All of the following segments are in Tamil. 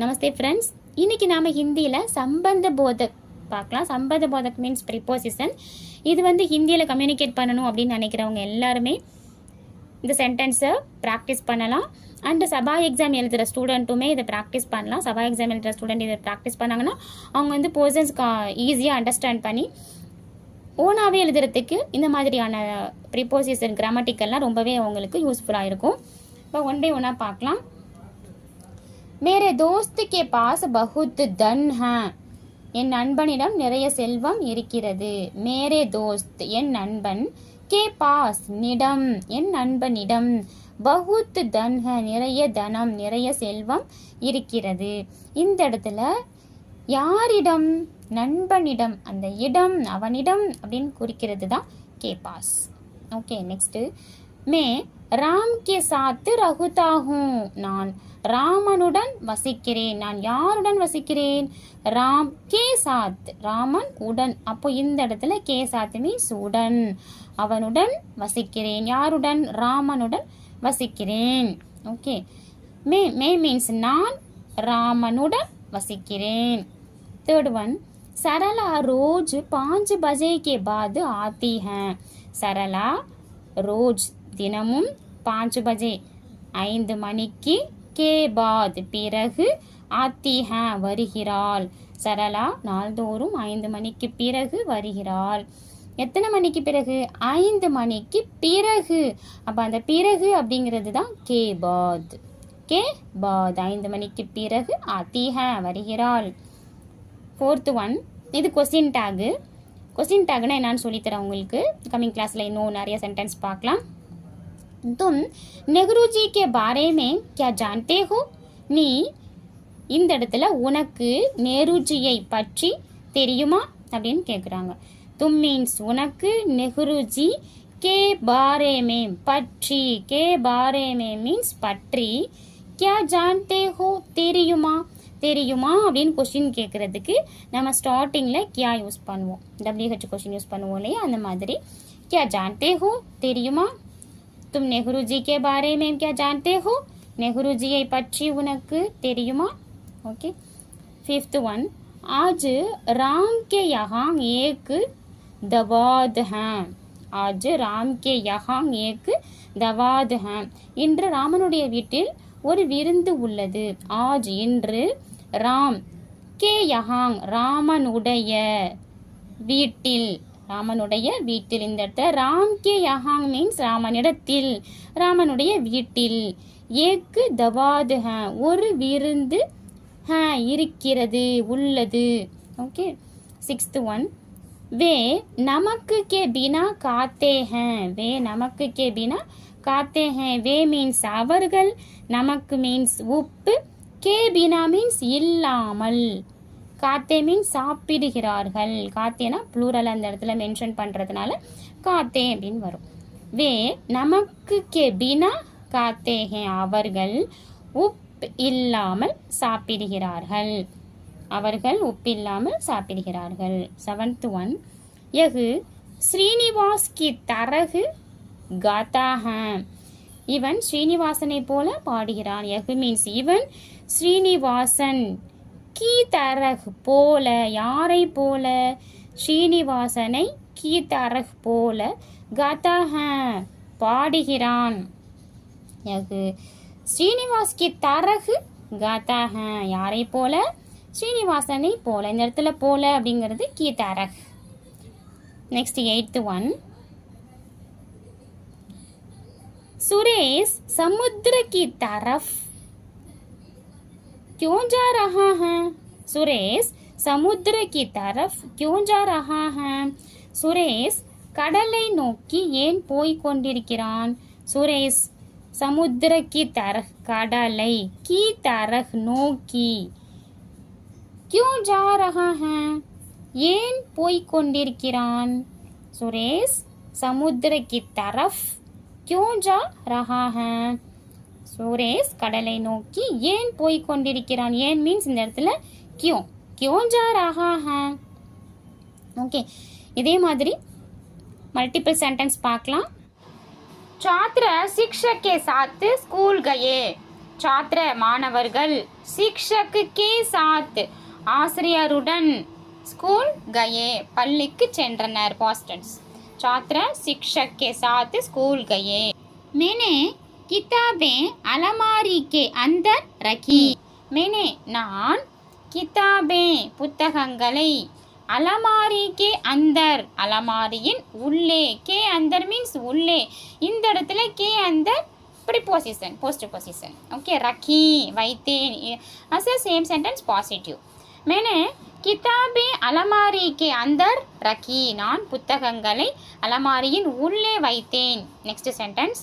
நமஸ்தே ஃப்ரெண்ட்ஸ், இன்னைக்கு நாம் ஹிந்தியில் சம்பந்த போதக் பார்க்கலாம். சம்பந்த போதக் மீன்ஸ் ப்ரிப்போசிஷன். இது ஹிந்தியில் கம்யூனிகேட் பண்ணணும் அப்படின்னு நினைக்கிறவங்க எல்லாருமே இந்த சென்டென்ஸை ப்ராக்டிஸ் பண்ணலாம். அண்டு சபா எக்ஸாம் எழுதுகிற ஸ்டூடெண்ட்டுமே இதை ப்ராக்டிஸ் பண்ணலாம். சபா எக்ஸாம் எழுதுகிற ஸ்டூடெண்ட் இதை ப்ராக்டிஸ் பண்ணாங்கன்னா அவங்க போர்ஷன்ஸ் ஈஸியாக அண்டர்ஸ்டாண்ட் பண்ணி ஓனாகவே எழுதுறதுக்கு இந்த மாதிரியான ப்ரிப்போசிஷன் கிராமட்டிக்கல்லாம் ரொம்பவே அவங்களுக்கு யூஸ்ஃபுல்லாக இருக்கும். இப்போ ஒன் பை ஒன்னாக பார்க்கலாம். मेरे दोस्त के पास बहुत धन है. என் நண்பனிடம் நிறைய செல்வம் இருக்கிறது. மேரே தோஸ்த் என் நண்பன், கே பாஸ் நிடம் என் நண்பனிடம், பகுத் தன் ஹை நிறைய தனம் நிறைய செல்வம் இருக்கிறது. இந்த இடத்துல யாரிடம்? நண்பனிடம். அந்த இடம் அவனிடம் அப்படின்னு குறிக்கிறது தான் கே பாஸ். Okay, next. மே ராம் கே சாத் ரகுதா ஹூம். நான் ராமனுடன் வசிக்கிறேன். நான் யாருடன் வசிக்கிறேன்? ராம் கே சாத், ராமன் உடன். அப்போ இந்த இடத்துல கே சாத் மீன்ஸ் உடன், அவனுடன் வசிக்கிறேன். யாருடன்? ராமனுடன் வசிக்கிறேன். ஓகே, மே மே மீன்ஸ் நான் ராமனுடன் வசிக்கிறேன். தேர்ட் ஒன், சரளா ரோஜ் 5 बजे के बाद आती है. சரளா ரோஜ் தினமும் 5 बजे 5 மணிக்கு, கே பாத் பிறகு, ஆத்தி ஹ வருகிறாள். சரளா நாள்தோறும் 5 மணிக்கு பிறகு வருகிறாள். எத்தனை மணிக்கு பிறகு? 5 மணிக்கு பிறகு. அப்போ அந்த பிறகு அப்படிங்கிறது தான் கே பாத். கே பாத் 5 மணிக்கு பிறகு ஆத்தி ஹ வருகிறாள். ஃபோர்த் ஒன், இது கொஸ்டின் டேகு. கொஸ்டின் டேக்னா என்னன்னு சொல்லித்தரேன் உங்களுக்கு. கம்மிங் கிளாஸில் இன்னும் நிறைய சென்டென்ஸ் பார்க்கலாம். तुम नेहरू जी के बारे में क्या जानते हो? நீ இந்த இடத்துல உனக்கு நேருஜியை பற்றி தெரியுமா அப்படின்னு கேட்குறாங்க. தும் மீன்ஸ் உனக்கு, நெஹ்ருஜி, கே பாரே மே பற்றி, கே பாரே மே மீன்ஸ் பற்றி, क्या जानते हो தெரியுமா, தெரியுமா அப்படின்னு கொஸ்டின் கேட்குறதுக்கு நம்ம ஸ்டார்டிங்கில் கியா யூஸ் பண்ணுவோம். WH கொஸ்டின் யூஸ் பண்ணுவோம் இல்லையா, அந்த மாதிரி. क्या जानते हो தெரியுமா. तुम नेहरू जी के बारे में क्या जानते हो? नेहरू जीயை பற்றி உனக்கு தெரியுமா. ओके, फिफ्थ वन, आज राम के यहाँ एक दवाद है. आज राम के यहाँ एक दवाद है. இன்று ராமனுடைய வீட்டில் ஒரு விருந்து உள்ளது. ஆஜ் இன்று, ராம் கே யஹாங் ராமனுடைய வீட்டில், ராமனுடைய வீட்டில். இந்த இடத்துல ராம் கே யஹாங் மீன்ஸ் ராமனிடத்தில், ராமனுடைய வீட்டில். ஏக்கு தவாது ஹ ஒரு விருந்து, ஹ இருக்கிறது உள்ளது. ஓகே, சிக்ஸ்த் ஒன், வே நமக்கு கே பினா காத்தே ஹேன். வே நமக்கு கே பினா காத்தே ஹேன். வே மீன்ஸ் அவர்கள், நமக்கு மீன்ஸ் உப்பு, கே பினா மீன்ஸ் இல்லாமல், காத்தே மீன்ஸ் சாப்பிடுகிறார்கள். காத்தேனா ப்ளூரல் அந்த இடத்துல மென்ஷன் பண்ணுறதுனால காத்தே அப்படின்னு வரும். வே நமக்கு கே பினா காத்தே ஹே அவர்கள் உப்பு இல்லாமல் சாப்பிடுகிறார்கள். அவர்கள் உப்பில்லாமல் சாப்பிடுகிறார்கள். செவன்த் ஒன், யகு ஸ்ரீனிவாஸ் கி தரகு காத்தா ஹே. இவன் ஸ்ரீனிவாசனை போல பாடுகிறான். யகு மீன்ஸ் இவன், ஸ்ரீனிவாசன், கீ தரக் போல யாரை போல? ஸ்ரீனிவாசனை, கீ தரக் போல, காத்தா ஹே பாடுகிறான். யகு ஸ்ரீனிவாஸ் கி தரகு காத்தா ஹே யாரை போல? ஸ்ரீனிவாசனை போல. இந்த இடத்துல போல அப்படிங்கிறது கீ தரக். நெக்ஸ்ட் எய்த் ஒன், सुरेश समुद्र की तरफ क्यों जा रहा है? सुरेश समुद्र की तरफ क्यों जा रहा है? சுரேஷ் கடலை நோக்கி ஏன் போய் கொண்டிருக்கிறான்? சுரேஷ் சமுத்திர கி தரஹ் கடலை, கி தரஹ் நோக்கி, क्यों जा रहा है ஏன் போய் கொண்டிருக்கிறான்? சுரேஷ் சமுத்திர கி தரஃப் क्यों जा रहा है. சுரேஷ் கடலை நோக்கி ஏன் போய் கொண்டிருக்கிறான். ஏன் மீன்ஸ் இந்த இடத்துல क्यों, क्यों जा रहा है. ஓகே, இதே மாதிரி மல்டிபிள் சென்டென்ஸ் பார்க்கலாம். छात्र शिक्षक के साथ स्कूल गए. छात्र மாணவர்கள் शिक्षक के साथ ஆசிரியருடன் स्कूल गए பள்ளிக்கு சென்றனர் past tense छात्र शिक्षक के साथ स्कूल गए मैंने किताबें अलमारी के अंदर रखी मैंने நான் கிதாபேன் புத்தகங்களை அலமாரி கே அந்தர் அலமாரியின் உள்ளே கே அந்தர் மீன்ஸ் உள்ளே இந்த இடத்துல கே அந்தர் ப்ரிபோசிஷன் போஸ்ட் பொசிஷன் ஓகே ரக்கி வைத்தேன் as a same sentence positive மேனே கிதாபே அலமாரி கே அந்தர் ரக்கி நான் புத்தகங்களை அலமாரியின் உள்ளே வைத்தேன் நெக்ஸ்ட் சென்டென்ஸ்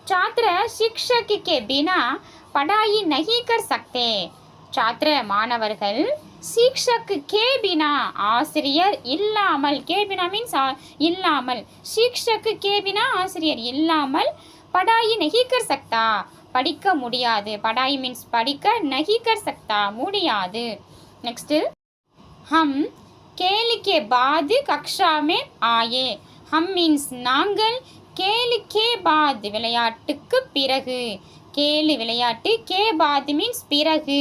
छात्र शिक्षक के बिना पढ़ाई नहीं कर सकते छात्र மாணவர்கள் शिक्षक के बिना ஆசிரியர் இல்லாமல் के बिना மீன்ஸ் இல்லாமல் शिक्षक के बिना ஆசிரியர் இல்லாமல் पढ़ाई नहीं कर सकता படிக்க முடியாது पढ़ाई மீன்ஸ் படிக்க नहीं कर सकता முடியாது நெக்ஸ்ட் हम खेल के बाद कक्षा में आए हम மீன்ஸ் நாங்கள் கேலு கே பாத் விளையாட்டுக்கு பிறகு கேலு விளையாட்டு கே பாத் மீன்ஸ் பிறகு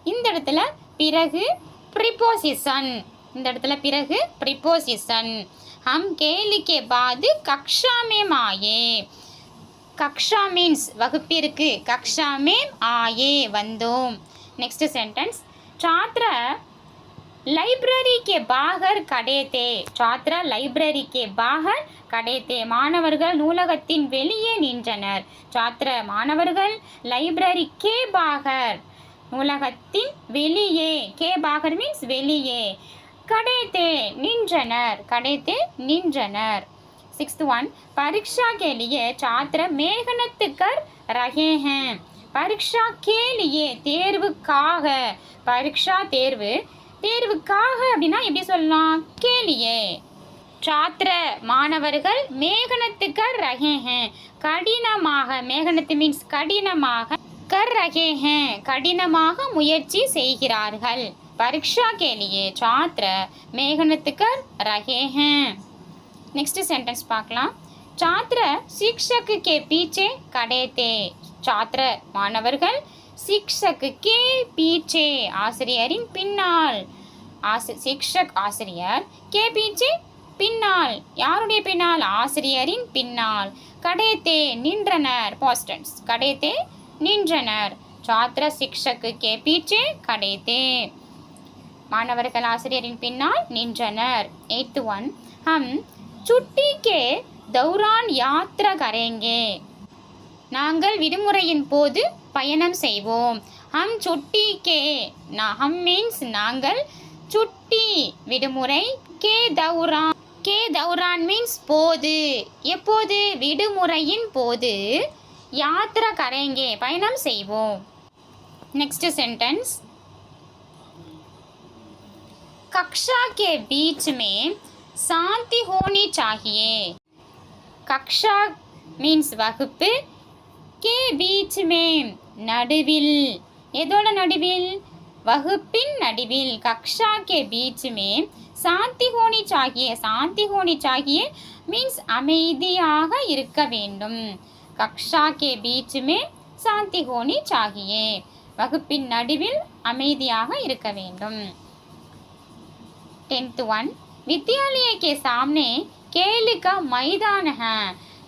இந்த இடத்துல பிறகு ப்ரிபோசிஷன் இந்த இடத்துல பிறகு ப்ரிபோசிஷன் ஹம் கேலு கே பாத் கக்ஷா மேம் ஆயே கக்ஷா மீன்ஸ் வகுப்பிற்கு கக்ஷா மேம் ஆயே வந்தோம் நெக்ஸ்ட் சென்டென்ஸ் छात्र लाइब्रेरी के बाहर खड़े थे छात्र लाइब्रेरी के बाहर खड़े थे மாணவர்கள் நூலகத்தின் வெளியே நின்றனர் छात्र மாணவர்கள் லைப்ரரி கே பாகர் நூலகத்தின் வெளியே கே பாகர் மீன்ஸ் வெளியே खड़े थे நின்றனர் खड़े थे நின்றனர் सिक्स्थ वन परीक्षा के लिए छात्र मेहनत कर रहे हैं परीक्षा के लिए தேர்வுக்காக परीक्षा தேர்வு தேர்வுக்காக அப்படின்னா எப்படி சொல்லலாம் கேலியே छात्र மாணவர்கள் மேகனத்து கர் ரஹே ஹேன் கடினமாக மேகனத்து மீன்ஸ் கடினமாக கர் ரஹே ஹேன் கடினமாக முயற்சி செய்கிறார்கள் பரீட்சா के लिए छात्र मेहनत कर रहे हैं नेक्स्ट सेंटेंस பார்க்கலாம் छात्र शिक्षक के पीछे खड़े थे छात्र மாணவர்கள் शिक्षक के पीछे ஆசிரியரின் பின்னால் शिक्षक ஆசிரியர் के पीछे பின்னால் யாருடைய பின்னால் ஆசிரியரின் பின்னால் கடைத்தே நின்றனர் பாஸ்ட் டென்ஸ் கடைத்தே நின்றனர் छात्र शिक्षक के पीछे கடைத்தே மாணவர்கள் ஆசிரியரின் பின்னால் நின்றனர் एट्थ वन हम छुट्टी के दौरान यात्रा करेंगे நாங்கள் விடுமுறையின் போது பயணம் செய்வோம் हम छुट्टी के हम மீன்ஸ் நாங்கள் छुट्टी விடுமுறை के दौरान மீன்ஸ் போது எப்போது விடுமுறையின் போது யாத்ரா கரேங்கே பயணம் செய்வோம் नेक्स्ट सेंटेंस कक्षा के बीच में शांति होनी चाहिए कक्षा மீன்ஸ் வகுப்பு के बीच में நடுவில் எதோட நடுவில் வகுப்பின் நடுவில் कक्षा के बीच में शांति होनी चाहिए மீன்ஸ் அமைதியாக இருக்க வேண்டும் कक्षा के बीच में शांति होनी चाहिए வகுப்பின் நடுவில் அமைதியாக இருக்க வேண்டும் 10th वन विद्यालय के सामने खेल का मैदान है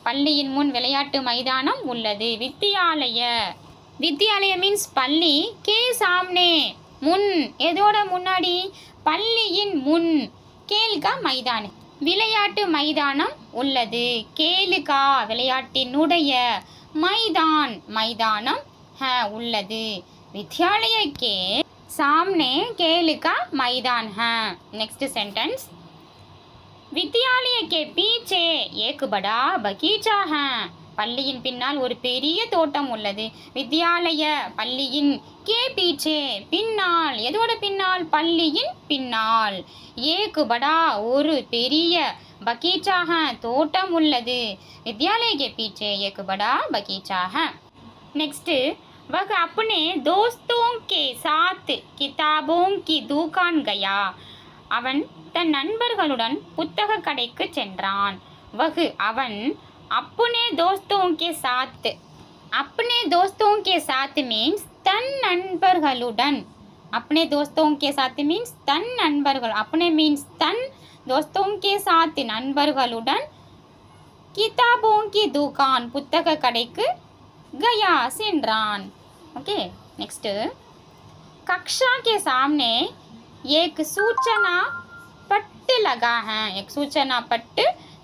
பள்ளியின் முன் விளையாட்டு மைதானம் உள்ளது வித்யாலய மீன்ஸ் பள்ளி கே சாம்னே முன் எதோட முன்னாடி பள்ளியின் முன் கேல்கா மைதானம் விளையாட்டு மைதானம் உள்ளது கேலுகா விளையாட்டினுடைய மைதானம் உள்ளது विद्यालय के सामने खेल का मैदान है नेक्स्ट सेंटेंस विद्यालय के पीछे एक बड़ा बगीचा है பள்ளியின் பின்னால் ஒரு பெரிய தோட்டம் உள்ளது வித்யாலய பள்ளியின் கே பீச்சே பின்னால் எதோட பின்னால் பள்ளியின் பின்னால் ஏக் படா ஒரு பெரிய बगीचा है தோட்டம் உள்ளது विद्यालय के पीछे एक बड़ा बगीचा है नेक्स्ट वह अपने दोस्तों के साथ किताबों की दुकान गया அவன் தன் நண்பர்களுடன் புத்தக கடைக்கு சென்றான் வகு அவன் अपने दोस्तों के साथ अपने दोस्तों के साथ मीन्स தன் நண்பர்களுடன். अपने दोस्तों के साथ मीन्स தன் நண்பர்கள். अपने मीन्स தன், दोस्तों के साथ நண்பர்களுடன் किताबों की दुकान புத்தக கடைக்கு गया சென்றான். Okay next. कक्षा के सामने एक सूचना पट्ट लगा है. एक सूचना पट्ट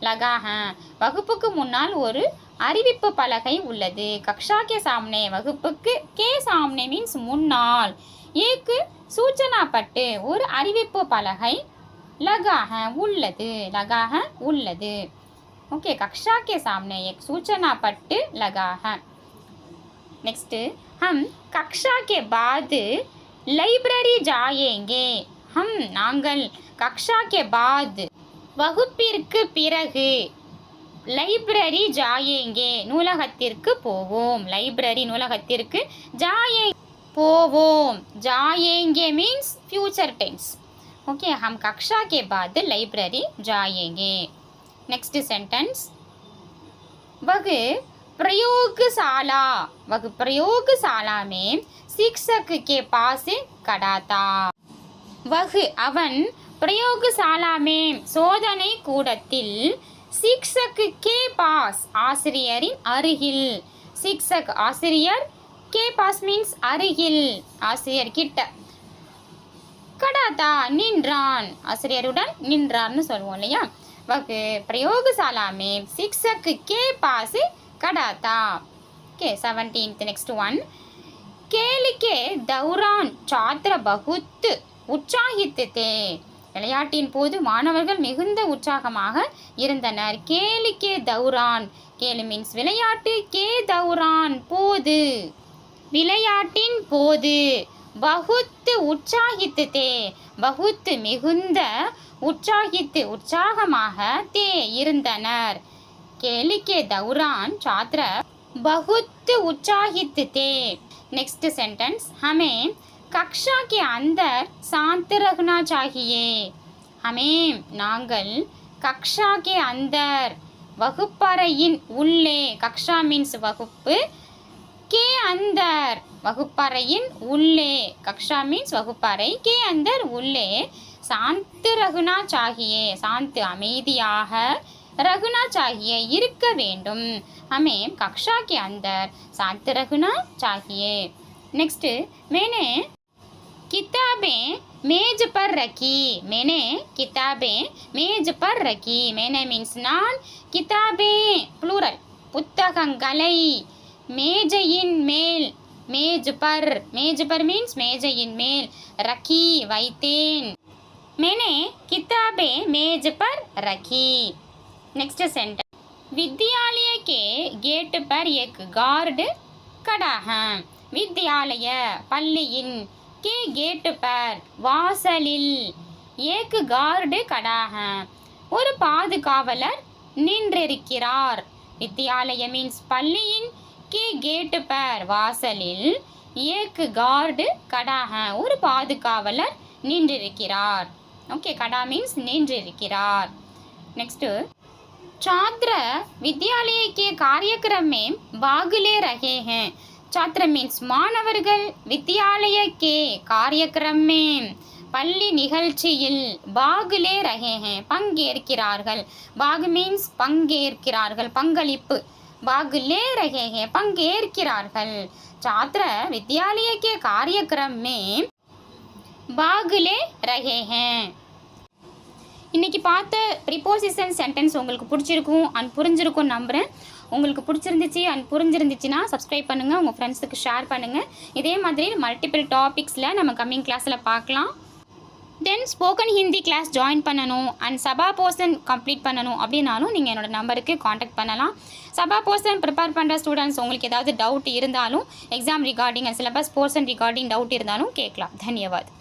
लगा है. வகுப்புக்கு முன்னால் ஒரு அறிவிப்பு பலகை உள்ளது. கக்ஷா கே சாம்னே வகுப்புக்கு கே சாம்னே மீன்ஸ் முன்னால். ஏக்கு சூச்சனா பட்டு ஒரு அறிவிப்பு பலகை லகாக உள்ளது. லகாக உள்ளது. ओके कक्षा के सामने एक सूचना पट्ट लगा है. नेक्स्ट हम कक्षा के बाद लाइब्रेरी जाएंगे. हम நாங்கள் कक्षा के बाद வகுப்பிற்கு பிறகு லைப்ரரி ஜாயேங்கே நூலகத்திற்கு போவோம். லைப்ரரி நூலகத்திற்கு ஜாயே போவோம். Jayenge means future tense. Okay हम कक्षा के बाद लाइब्रेरी जाएंगे. Next sentence. वह प्रयोगशाला. वह प्रयोगशाला में शिक्षक के पास खड़ा था. वह அவன் प्रयोगशाला में சோதனை கூடத்தில் शिक्षक के पास ஆசிரியரின் அருகில். शिक्षक ஆசிரியர், के पास மீன்ஸ் அருகில், ஆசிரியர் கிட்ட. கடாத்தா நின்றான், ஆசிரியருடன் நின்றார்னு சொல்லுவோம் இல்லையா. वह प्रयोगशाला में शिक्षक के पास खड़ा था. Okay 17th next one. खेल के दौरान छात्र बहुत उत्साहित थे. விளையாட்டின் போது மாணவர்கள் மிகுந்த உற்சாகமாக இருந்தனர். கேலிக்கே தௌரான். கேலு மீன்ஸ் விளையாட்டு, கே தௌரான் போது, விளையாட்டின் போது. பகுத்து உற்சாகித்து தே. பகுத்து மிகுந்த, உற்சாகித்து உற்சாகமாக, தே இருந்தனர். கேலிக்கே தௌரான் छात्र बहुत उत्साहित थे. Next sentence. हमें कक्षा के अंदर शांत रहना चाहिए. हमें நாங்கள் कक्षा के अंदर வகுப்பறையின் உள்ளே. कक्षा மீன்ஸ் வகுப்பு, के अंदर வகுப்பறையின் உள்ளே. कक्षा மீன்ஸ் வகுப்பறை, के अंदर உள்ளே. शांत रहना चाहिए. शांत அமைதியாக, रहना चाहिए இருக்க வேண்டும். हमें कक्षा के अंदर शांत रहना चाहिए. नेक्स्ट. मैंने किताबें मेज पर रखी. मैंने किताबें मेज पर रखी. मैंने मीन्स நான், किताबें प्लूरल புத்தகங்களை மேஜையின் மேல், மேஜ் பர், மேஜ் பர் மீன்ஸ் மேஜையின் மேல், ரக்கி வைத்தேன். मैंने किताबें मेज पर रखी. Next sentence. विद्यालय के गेट पर एक गार्ड खड़ा है. विद्यालय பள்ளியின், के गेट पर வாசலில், एक गार्ड खड़ा है ஒரு பாதுகாவலர் நின்றிருக்கிறார். विद्यालय மீன்ஸ் பள்ளியின், के गेट पर வாசலில், एक गार्ड खड़ा है ஒரு பாதுகாவலர் நின்றிருக்கிறார். ओके खड़ा மீன்ஸ் நின்றிருக்கிறார். नेक्स्ट. छात्र विद्यालय के कार्यक्रम में भाग ले रहे हैं. छात्र मीन्स மாணவர்கள், विद्यालय के कार्यक्रम में பள்ளி நிகழ்ச்சியில், பாக் லே ரஹே हैं பங்கேற்கிறார்கள். பாக் மீன்ஸ் பங்கேற்கிறார்கள், பங்களிப்பு. பாக் லே ரஹே हैं பங்கேற்கிறார்கள். छात्र विद्यालय के कार्यक्रम में भाग ले रहे हैं. இன்றைக்கி பார்த்த ப்ரிப்போசிஷன் சென்டென்ஸ் உங்களுக்கு பிடிச்சிருக்கும் அண்ட் புரிஞ்சிருக்கும் நம்புகிறேன். உங்களுக்கு பிடிச்சிருந்துச்சு அண்ட் புரிஞ்சிருந்துச்சுன்னா சப்ஸ்கிரைப் பண்ணுங்கள், உங்கள் ஃப்ரெண்ட்ஸுக்கு ஷேர் பண்ணுங்கள். இதே மாதிரி மல்டிபிள் டாபிக்ஸில் நம்ம கம்மிங் கிளாஸில் பார்க்கலாம். தென் ஸ்போக்கன் ஹிந்தி கிளாஸ் ஜாயின் பண்ணணும் அண்ட் சபா போர்ஷன் கம்ப்ளீட் பண்ணணும் அப்படின்னாலும் நீங்கள் என்னோடய நம்பருக்கு காண்டாக்ட் பண்ணலாம். சபா போர்ஷன் ப்ரிப்பேர் பண்ணுற ஸ்டூடெண்ட்ஸ் உங்களுக்கு ஏதாவது டவுட் இருந்தாலும், exam regarding and syllabus portion regarding doubt இருந்தாலும் கேட்கலாம். தன்யவாத்.